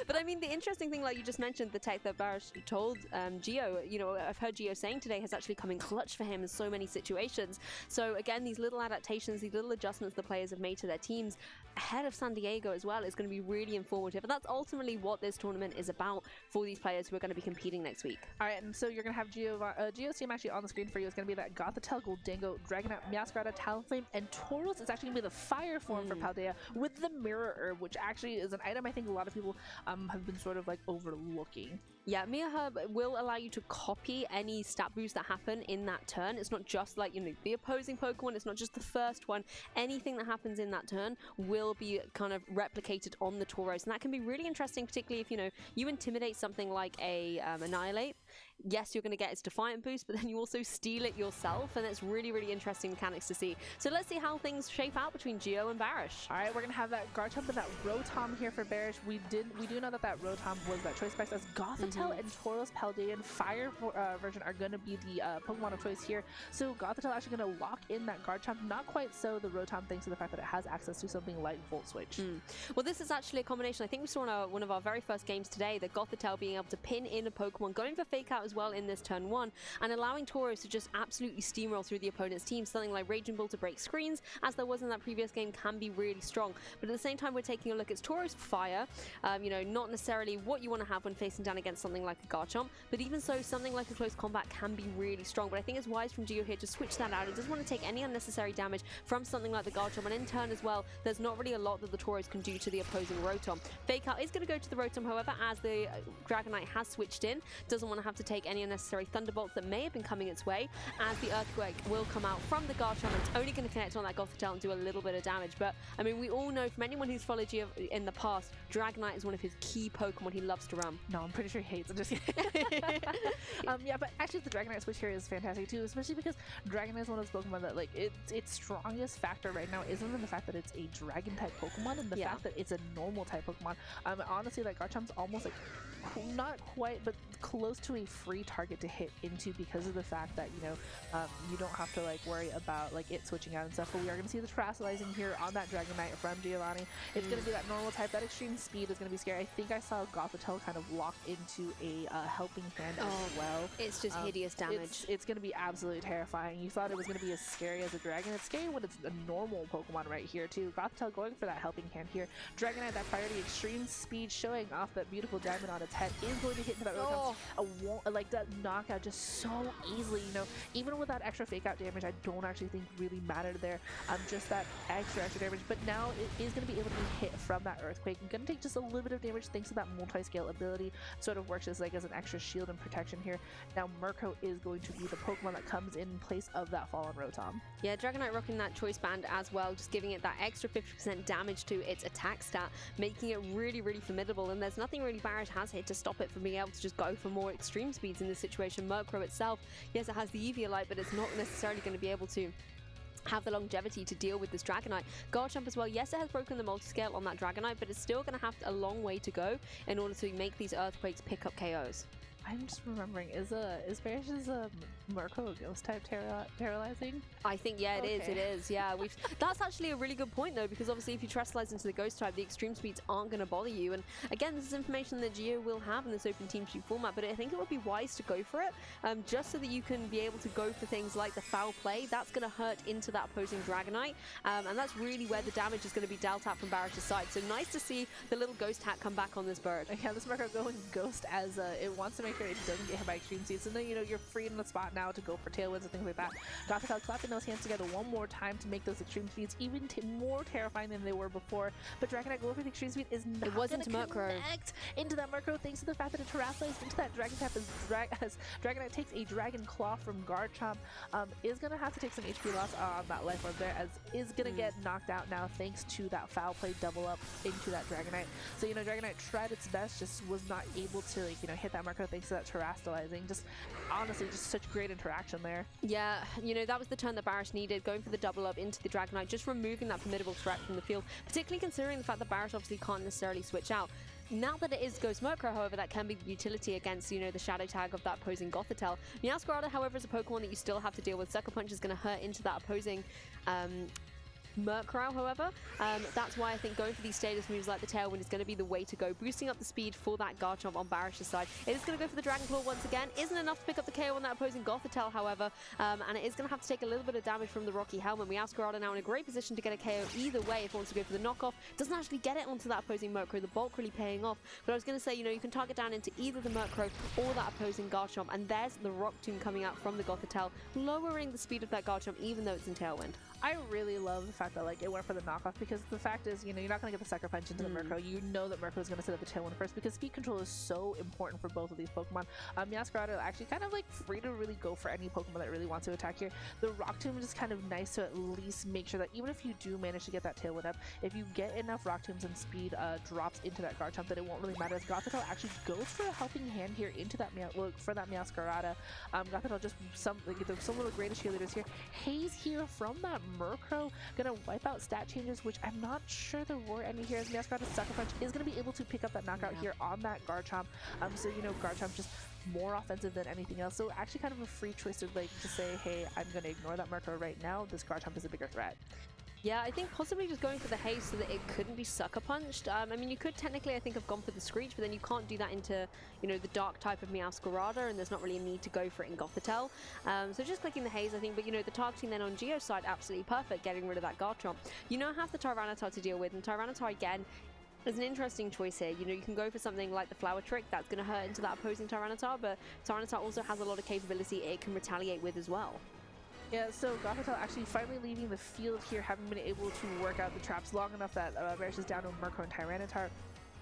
But I mean, the interesting thing, like you just mentioned, the tech that Baris told Gio, I've heard Gio saying today has actually come in clutch for him in so many situations. So again, these little adaptations, these little adjustments the players have made to their teams ahead of San Diego as well is going to be really informative. And that's ultimately what this tournament is about for these players who are going to be competing next week. All right, and so you're going to have Gio's team actually on the screen for you. It's going to be that Gothitelle, Goldango, Dragonite, Meowscarada, Talonflame, and Tauros. It's actually going to be the Fire form for Paldea with the Mirror Herb, which actually is an item I think a lot of people have been sort of like overlooking. Yeah, Mirror Herb will allow you to copy any stat boosts that happen in that turn. It's not just like, the opposing Pokemon, it's not just the first one. Anything that happens in that turn will be kind of replicated on the Tauros, and that can be really interesting, particularly if, you intimidate something like a Annihilate. Yes, you're going to get its Defiant boost, but then you also steal it yourself, and it's really, really interesting mechanics to see. So let's see how things shape out between Gio and Baris. All right, we're going to have that Garchomp and that Rotom here for Baris. We do know that Rotom was that choice specs as Gothitelle and Tauros Paldean Fire version are going to be the Pokemon of choice here. So Gothitelle actually going to lock in that Garchomp. Not quite so the Rotom, thanks to the fact that it has access to something like Volt Switch. Well, this is actually a combination. I think we saw in one of our very first games today that Gothitelle being able to pin in a Pokemon, going for Fake Out as well in this turn 1, and allowing Tauros to just absolutely steamroll through the opponent's team. Something like Raging Bull to break screens, as there was in that previous game, can be really strong. But at the same time, we're taking a look at Tauros Fire. Not necessarily what you want to have when facing down against something like a Garchomp, but even so, something like a close combat can be really strong. But I think it's wise from Gio here to switch that out. It doesn't want to take any unnecessary damage from something like the Garchomp, and in turn as well, there's not really a lot that the Tauros can do to the opposing Rotom. Fake Out is going to go to the Rotom, however, as the Dragonite has switched in. Doesn't want to have to take any unnecessary Thunderbolts that may have been coming its way, as the Earthquake will come out from the Garchomp, and it's only going to connect on that Gothitelle and do a little bit of damage. But, I mean, we all know from anyone who's followed Gio in the past, Dragonite is one of his key Pokemon he loves to run. No, I'm pretty sure he hates it. Just yeah, but actually the Dragonite switch here is fantastic too, especially because Dragonite is one of those Pokemon that, like, its strongest factor right now isn't in the fact that it's a Dragon type Pokemon and the fact that it's a normal type Pokemon. Honestly, like, Garchomp's almost like not quite, but close to a free target to hit into because of the fact that you don't have to like worry about like it switching out and stuff. But we are going to see the Terrassalizing here on that Dragonite from Giovanni. It's going to be that normal type. That extreme speed is going to be scary. I think I saw Gothitelle kind of lock into a helping hand as well. It's just hideous damage. It's going to be absolutely terrifying. You thought it was going to be as scary as a dragon. It's scary when it's a normal Pokemon right here too. Gothitelle going for that helping hand here. Dragonite, that priority extreme speed, showing off that beautiful diamond on its head, is going to hit into that Rotom. Like that knockout just so easily. Even with that extra Fake Out damage, I don't actually think really mattered there. Just that extra damage. But now it is going to be able to be hit from that Earthquake. I'm going to take just a little bit of damage thanks to that multi-scale ability. Sort of works as an extra shield and protection here. Now Murkrow is going to be the Pokemon that comes in place of that fallen Rotom. Yeah, Dragonite rocking that choice band as well, just giving it that extra 50% damage to its attack stat, making it really, really formidable. And there's nothing really Baris has here to stop it from being able to just go for more extreme speeds in this situation. Murkrow itself, yes, it has the Eviolite, but it's not necessarily going to be able to have the longevity to deal with this Dragonite. Garchomp as well, yes, it has broken the multiscale on that Dragonite, but it's still going to have a long way to go in order to make these Earthquakes pick up KOs. I'm just remembering, is Baris's Murkrow a ghost type paralyzing? I think, yeah, it is. Yeah, that's actually a really good point though, because obviously if you Terrasilize into the ghost type, the extreme speeds aren't going to bother you. And again, this is information that Gio will have in this open team sheet format, but I think it would be wise to go for it, just so that you can be able to go for things like the foul play. That's going to hurt into that opposing Dragonite, and that's really where the damage is going to be dealt out from Baris' side. So nice to see the little ghost hat come back on this bird. Yeah, this Murkrow going ghost as it wants to make sure it doesn't get hit by extreme speeds. So then you're free in the spot now to go for tailwinds and things like that. Gothitelle clapping those hands together one more time to make those extreme speeds even more terrifying than they were before. But Dragonite going for the extreme speed is not going to connect into that Murkrow thanks to the fact that it Terrasalized into that Dragon Tap as Dragonite takes a Dragon Claw from Garchomp. Is going to have to take some HP loss on that life orb there, as is going to get knocked out now thanks to that foul play double up into that Dragonite. So Dragonite tried its best, just was not able to hit that Murkrow thanks to that Terrasalizing. Just honestly, just such great interaction there. Yeah, that was the turn that Baris needed, going for the double up into the Dragonite, just removing that formidable threat from the field, particularly considering the fact that Baris obviously can't necessarily switch out. Now that it is Ghost Murkrow, however, that can be the utility against, the shadow tag of that opposing Gothitelle. Meowscarada, however, is a Pokemon that you still have to deal with. Sucker Punch is going to hurt into that opposing Murkrow, however, that's why I think going for these status moves like the Tailwind is going to be the way to go, boosting up the speed for that Garchomp on Baris' side. It is going to go for the Dragon Claw once again. Isn't enough to pick up the KO on that opposing Gothitelle, however, and it is going to have to take a little bit of damage from the Rocky Helmet. Meowscarada now in a great position to get a KO either way if it wants to go for the knockoff. Doesn't actually get it onto that opposing Murkrow, the bulk really paying off. But I was going to say, you know, you can target down into either the Murkrow or that opposing Garchomp, and there's the Rock Tomb coming out from the Gothitelle, lowering the speed of that Garchomp even though it's in Tailwind. I really love the fact that like it went for the knockoff, because the fact is, you know, you're not going to get the Sucker Punch into the Murkrow. You know that Murkrow is going to set up the Tailwind first, because speed control is so important for both of these Pokemon. Meowscarada actually kind of like free to really go for any Pokemon that really wants to attack here. The Rock Tomb is just kind of nice to at least make sure that even if you do manage to get that Tailwind up, if you get enough Rock Tombs and speed drops into that Garchomp, then it won't really matter, as Gothitelle actually goes for a helping hand here into that Meowscarada. Gothitelle just there's some little greatest cheerleaders here. Haze here from that Murkrow, gonna wipe out stat changes, which I'm not sure there were any here, as Meowscarada's Sucker Punch is gonna be able to pick up that knockout here on that Garchomp. So you know, Garchomp just more offensive than anything else. So actually kind of a free choice to like to say, hey, I'm gonna ignore that Murkrow right now. This Garchomp is a bigger threat. Yeah, I think possibly just going for the haste so that it couldn't be Sucker Punched. I mean, you could technically, I think, have gone for the Screech, but then you can't do that into, you know, the dark type of Meowscarada, and there's not really a need to go for it in Gothitelle. So just clicking the haze, I think, but you know, the targeting then on Geo's side, absolutely perfect, getting rid of that Garchomp. You now have the Tyranitar to deal with, and Tyranitar again is an interesting choice here. You know, you can go for something like the Flower Trick, that's going to hurt into that opposing Tyranitar, but Tyranitar also has a lot of capability it can retaliate with as well. Yeah, so Gothitelle actually finally leaving the field here, having been able to work out the traps long enough that Baris is down to Murkrow and Tyranitar.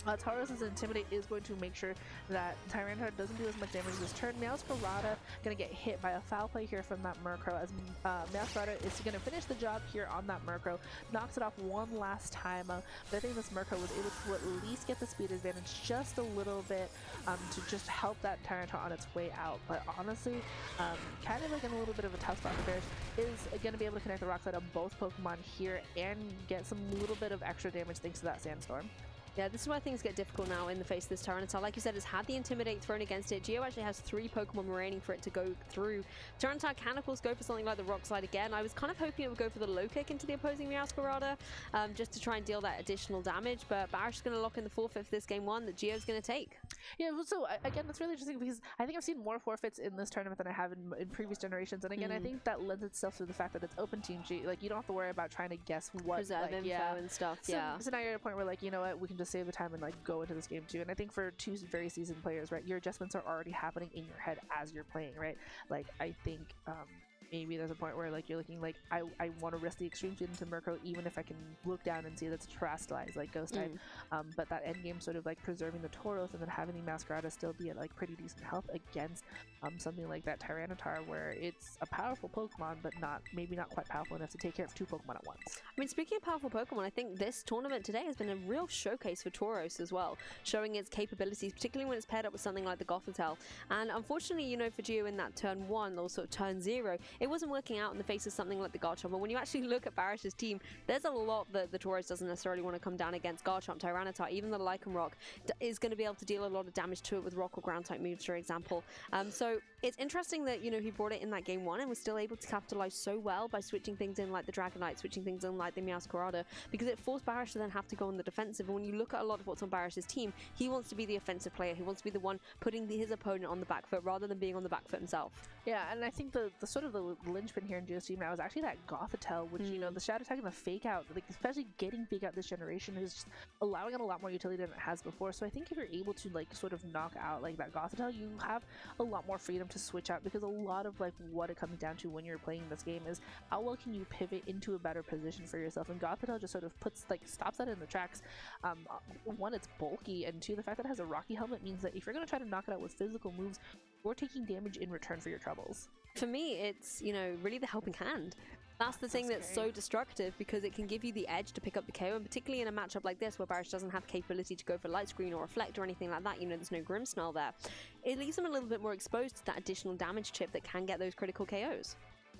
Tauros' Intimidate is going to make sure that Tyranitar doesn't do as much damage this turn. Meowscarada going to get hit by a foul play here from that Murkrow, as Meowscarada is going to finish the job here on that Murkrow, knocks it off one last time. But I think this Murkrow was able to at least get the speed advantage just a little bit to just help that Tyranitar on its way out. But honestly, kind of like in a little bit of a tough spot for Baris, is going to be able to connect the Rock Slide on both Pokemon here and get some little bit of extra damage thanks to that Sandstorm. Yeah, this is where things get difficult now in the face of this Tyranitar. Like you said, it's had the Intimidate thrown against it. Geo actually has 3 Pokemon remaining for it to go through. Tyranitar can, of course, go for something like the Rock Slide again. I was kind of hoping it would go for the Low Kick into the opposing Meowscarada, just to try and deal that additional damage, but Baris is going to lock in the forfeit for this game 1 that Geo's going to take. Yeah, so again, that's really interesting, because I think I've seen more forfeits in this tournament than I have in previous generations, and again, I think that lends itself to the fact that it's open team cheat. Like, you don't have to worry about trying to guess what preserve info and stuff. So now you're at a point where, like, you know what, we can just save the time and like go into this game too. And I think for 2 very seasoned players, right, your adjustments are already happening in your head as you're playing, right? Like, I think maybe there's a point where like you're looking like, I want to risk the extreme speed into Murkrow even if I can look down and see that's Terastallized, like Ghost type. But that end game sort of like preserving the Tauros and then having the Meowscarada still be at like pretty decent health against something like that Tyranitar, where it's a powerful Pokemon but maybe not quite powerful enough to take care of 2 Pokemon at once. I mean, speaking of powerful Pokemon, I think this tournament today has been a real showcase for Tauros as well, showing its capabilities, particularly when it's paired up with something like the Gothitelle. And unfortunately, you know, for Geo in that turn 1 or sort of turn 0, it wasn't working out in the face of something like the Garchomp. But when you actually look at Baris' team, there's a lot that the Tauros doesn't necessarily want to come down against. Garchomp, Tyranitar, even the Lycanroc is going to be able to deal a lot of damage to it with rock or ground type moves, for example. So it's interesting that, you know, he brought it in that game 1 and was still able to capitalize so well by switching things in like the Dragonite, switching things in like the Meowscarada, because it forced Baris to then have to go on the defensive. And when you look at a lot of what's on Baris' team, he wants to be the offensive player. He wants to be the one putting his opponent on the back foot rather than being on the back foot himself. Yeah, and I think the sort of the linchpin here in Geo's team now is actually that Gothitelle, which, you know, the Shadow Attack and the Fake Out, like especially getting Fake Out this generation is just allowing it a lot more utility than it has before. So I think if you're able to like sort of knock out like that Gothitelle, you have a lot more freedom to switch out, because a lot of like what it comes down to when you're playing this game is how well can you pivot into a better position for yourself, and Gothitelle just sort of stops that in the tracks. 1, it's bulky, and 2, the fact that it has a Rocky Helmet means that if you're going to try to knock it out with physical moves, you're taking damage in return for your troubles. For me, it's, you know, really the helping hand. That's the thing that's so destructive, because it can give you the edge to pick up the KO, and particularly in a matchup like this where Baris doesn't have capability to go for Light Screen or Reflect or anything like that, you know, there's no Grimmsnarl there. It leaves him a little bit more exposed to that additional damage chip that can get those critical KOs.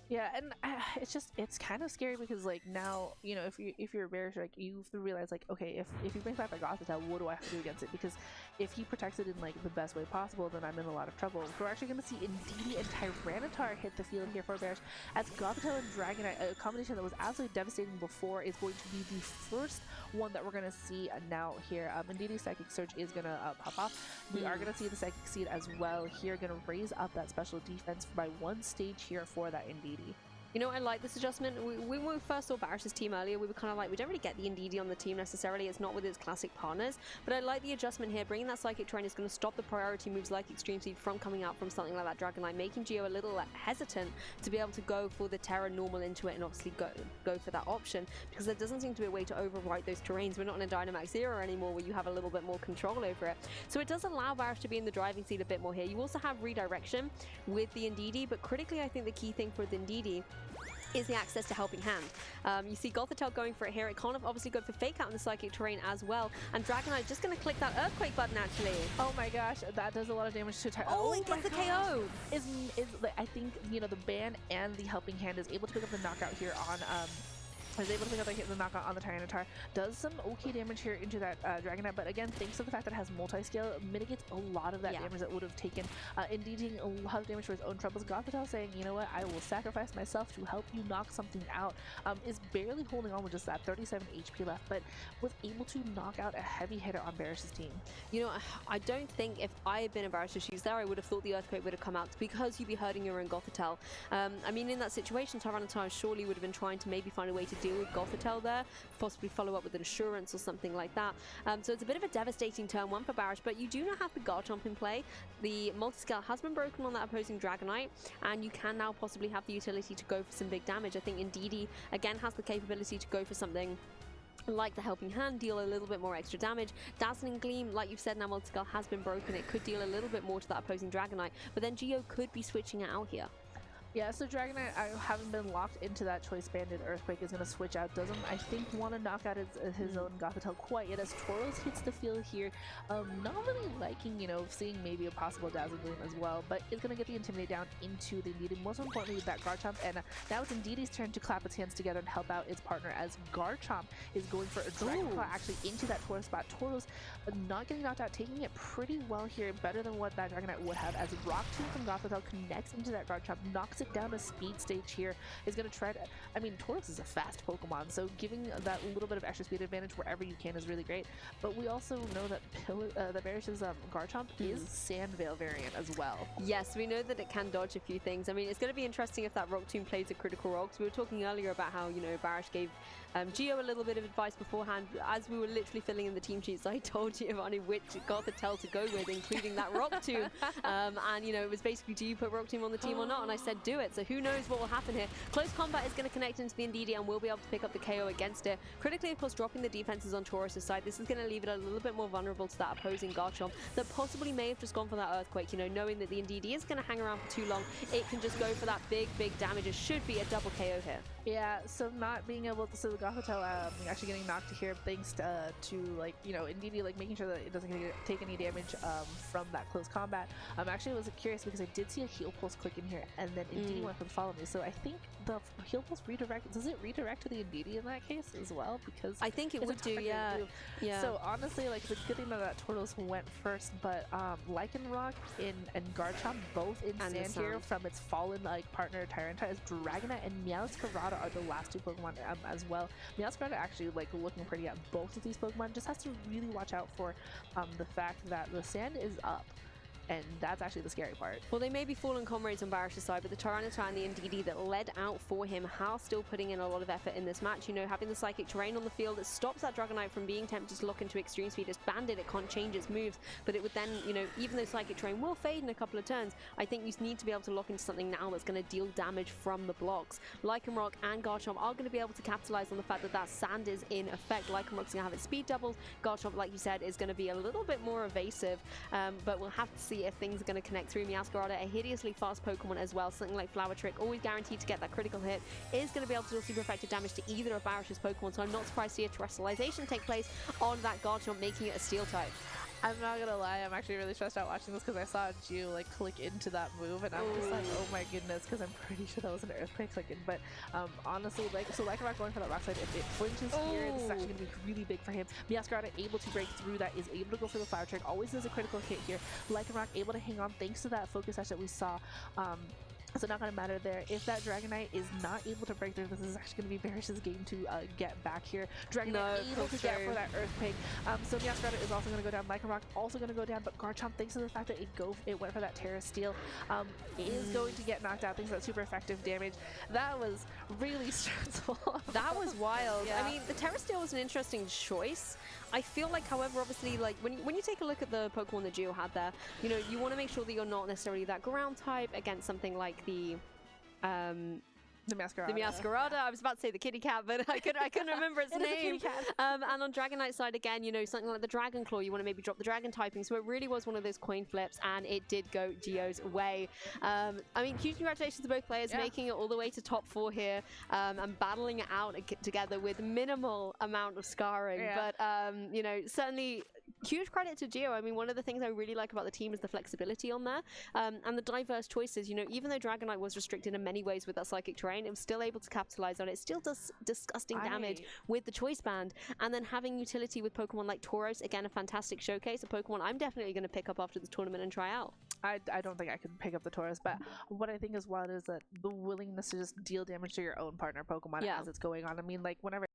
Yeah, and it's kind of scary because like now, you know, if you're a Baris, like you have to realize like, okay, if he brings back the Gothitelle, what do I have to do against it? Because if he protects it in like the best way possible, then I'm in a lot of trouble. We're actually going to see Indeedee and Tyranitar hit the field here for Baris, as Gothitelle and Dragonite, a combination that was absolutely devastating before, is going to be the first one that we're going to see now here. Indeedee's Psychic Surge is going to pop off. We are going to see the Psychic Seed as well here, going to raise up that special defense by one stage here for that Indeedee. You know, I like this adjustment. When we first saw Baris' team earlier, we were kind of like, we don't really get the Indeedee on the team necessarily. It's not with its classic partners. But I like the adjustment here. Bringing that Psychic Terrain is going to stop the priority moves like Extreme Speed from coming out from something like that Dragonite, making Geo a little hesitant to be able to go for the Terra normal into it and obviously go for that option, because there doesn't seem to be a way to overwrite those terrains. We're not in a Dynamax era anymore where you have a little bit more control over it. So it does allow Baris to be in the driving seat a bit more here. You also have redirection with the Indeedee, but critically I think the key thing for the Indeedee is the access to Helping Hand. You see Gothitelle going for it here. It can't obviously go for Fake Out in the Psychic Terrain as well. And Dragonite just going to click that Earthquake button, actually. Oh my gosh, that does a lot of damage to Oh, it gets the KO! I think, you know, the ban and the Helping Hand is able to pick up the knockout here on is able to pick up the knockout on the Tyranitar. Does some okay damage here into that Dragonite, but again, thanks to the fact that it has multi-scale, mitigates a lot of that damage that would have taken. Indeed, a lot of damage for his own troubles. Gothitelle saying, you know what, I will sacrifice myself to help you knock something out. Is barely holding on with just that 37 HP left, but was able to knock out a heavy hitter on Baris' team. You know, I don't think if I had been in Baris' shoes there, I would have thought the Earthquake would have come out, because you'd be hurting your own Gothitelle. I mean, in that situation, Tyranitar surely would have been trying to maybe find a way to deal with Gothitelle there, possibly follow up with an Assurance or something like that. So it's a bit of a devastating turn one for Baris, but you do not have the Garchomp in play. The multi-scale has been broken on that opposing Dragonite, and you can now possibly have the utility to go for some big damage. I think Indeedee, again, has the capability to go for something like the Helping Hand, deal a little bit more extra damage. Dazzling Gleam, like you've said, now multi-scale has been broken. It could deal a little bit more to that opposing Dragonite, but then Geo could be switching it out here. Yeah, so Dragonite, I haven't been locked into that choice banded. Earthquake is going to switch out. Doesn't, I think, want to knock out his own Gothitelle quite yet, as Tauros hits the field here. Not really liking, you know, seeing maybe a possible Dazzling Gleam as well, but it's going to get the Intimidate down into the Indeedee. Most importantly, that Garchomp, and now it's Indeedee's turn to clap its hands together and help out its partner, as Garchomp is going for a Dragon Claw actually into that Tauros spot. Tauros not getting knocked out, taking it pretty well here, better than what that Dragonite would have, as Rock Tomb from Gothitelle connects into that Garchomp, knocks it down a speed stage here. Is going to try to, I mean, Tauros is a fast Pokemon, so giving that little bit of extra speed advantage wherever you can is really great. But we also know that that Baris' Garchomp is Sandveil variant as well. Yes, we know that it can dodge a few things. I mean, it's going to be interesting if that Rock Tomb plays a critical role, because we were talking earlier about how, you know, Baris gave Geo a little bit of advice beforehand. As we were literally filling in the team sheets, I told Giovanni which Gothitelle to go with, including that Rock Tomb. And, you know, it was basically, do you put Rock Tomb on the team or not? And I said, do it. So who knows what will happen here. Close combat is going to connect into the Indeedee and will be able to pick up the KO against it. Critically, of course, dropping the defenses on Tauros' side. This is going to leave it a little bit more vulnerable to that opposing Garchomp that possibly may have just gone for that Earthquake. You know, knowing that the Indeedee is going to hang around for too long, it can just go for that big damage. It should be a double KO here. Yeah, so not being able to, so the Gothitelle actually getting knocked here thanks to like, you know, Indeedee like making sure that it doesn't take any damage from that close combat. Actually, I was curious because I did see a Heal Pulse click in here, and then Indeedee went for the follow me. So I think the Heal Pulse redirect, does it redirect to the Indeedee in that case as well? Because I think it would do, yeah. So honestly, like, it's a good thing that Tauros went first, but Lycanroc and Garchomp both in sand here from its fallen like partner Tyranitar, as Dragonite and Meowscarada are the last two Pokemon as well. Meowscarada actually like looking pretty at both of these Pokemon. Just has to really watch out for the fact that the sand is up. And that's actually the scary part. Well, they may be fallen comrades on Baris' side, but the Tyranitar and the Indeedee that led out for him are still putting in a lot of effort in this match. You know, having the Psychic Terrain on the field that stops that Dragonite from being tempted to lock into Extreme Speed. It's banded, it can't change its moves, but it would then, you know, even though Psychic Terrain will fade in a couple of turns, I think you need to be able to lock into something now that's going to deal damage from the blocks. Lycanroc and Garchomp are going to be able to capitalize on the fact that that sand is in effect. Lycanroc's going to have its speed doubled. Garchomp, like you said, is going to be a little bit more evasive, but we'll have to see if things are going to connect through. Meowscarada, a hideously fast Pokemon as well, something like Flower Trick, always guaranteed to get that critical hit, is going to be able to deal super effective damage to either of Baris' Pokemon, so I'm not surprised to see a Terrestrialization take place on that Garchomp, making it a Steel type. I'm not gonna lie, I'm actually really stressed out watching this because I saw Gio like click into that move, and I'm just like, oh my goodness, because I'm pretty sure that was an earthquake clicking. But honestly, like Rock going for that rock slide, if it flinches here, this is actually gonna be really big for him. Miaskarada able to break through that, is able to go for the flower trick, always does a critical hit here. Rock able to hang on thanks to that focus dash that we saw. So not going to matter there. If that Dragonite is not able to break through, this is actually going to be Baris' game to get back here. Dragonite able to get for that Earthquake. So Miaskarada is also going to go down. Rock also going to go down, but Garchomp, thanks to the fact that it went for that Terra Steel, is going to get knocked out thanks to that super effective damage. That was really stressful. That was wild. Yeah. I mean, the Terra Steel was an interesting choice. I feel like, however, obviously, like when you take a look at the Pokemon that Gio had there, you know, you want to make sure that you're not necessarily that ground type against something like the Masquerada. The Miaskarada. I was about to say the kitty cat, but I couldn't remember its It is a name. kitty cat. And on Dragonite side again, you know, something like the Dragon Claw, you want to maybe drop the Dragon typing. So it really was one of those coin flips, and it did go Gio's way. I mean, huge congratulations to both players, making it all the way to top 4 here, and battling it out together with minimal amount of scarring. Yeah. But you know, certainly huge credit to Gio. I mean, one of the things I really like about the team is the flexibility on there, and the diverse choices. You know, even though Dragonite was restricted in many ways with that psychic terrain, it was still able to capitalize on it. It still does disgusting damage with the choice band, and then having utility with Pokemon like Tauros, again, a fantastic showcase, a Pokemon I'm definitely going to pick up after this tournament and try out. I don't think I can pick up the Tauros, but what I think is wild is that the willingness to just deal damage to your own partner Pokemon as it's going on. I mean, like, whenever